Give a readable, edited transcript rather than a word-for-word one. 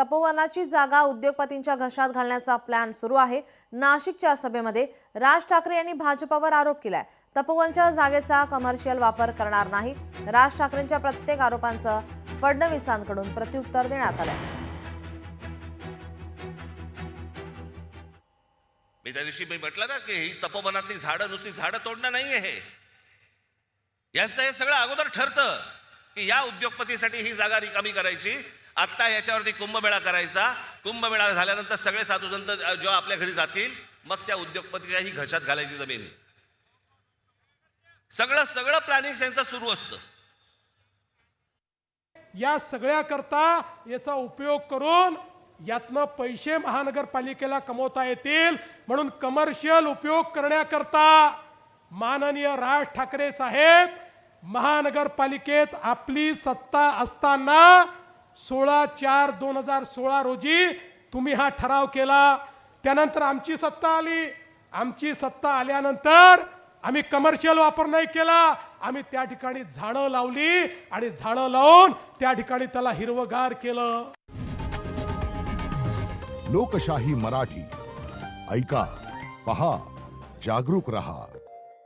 तपोवनाची जागा उद्योगपतींच्या घशात घालण्याचा प्लॅन सुरू आहे। नाशिकच्या सभेमध्ये राज ठाकरे यांनी भाजपवर आरोप केलाय। तपोवनच्या जागेचा कमर्शियल वापर करणार नाही। राज ठाकरेंच्या प्रत्येक आरोपांचं फडणवीसांकडून प्रत्युत्तर देण्यात आलंय। मी त्या दिवशी म्हटलं ना की ही तपोवनातली झाडं नुसती झाडं तोडणं नाहीये, हे यांचं हे सगळं अगोदर ठरतं की या उद्योगपतीसाठी ही जागा रिकामी करायची। आता याच्यावरती कुंभमेळा करायचा, कुंभमेळा झाल्यानंतर सगळे साधू संत जेव्हा आपल्या घरी जातील मग त्या उद्योगपतीच्या ही घशात घालायची जमीन। सगळं प्लॅनिंग त्यांचं सुरू असतं। या सगळ्या करता याचा उपयोग करून यातनं पैसे महानगरपालिकेला कमवता येतील म्हणून कमर्शियल उपयोग करण्याकरता माननीय राज ठाकरे साहेब महानगरपालिकेत आपली सत्ता असताना 16/4/2016 रोजी तुम्ही हा ठराव केला। त्यानंतर आमची सत्ता आली। आमची सत्ता आल्यानंतर आम्ही कमर्शियल वापर नाही केला। आम्ही त्या ठिकाणी झाडं लावली आणि झाडं लावून त्या ठिकाणी त्याला हिरवगार केलं। लोकशाही मराठी ऐका, पहा, जागरूक रहा।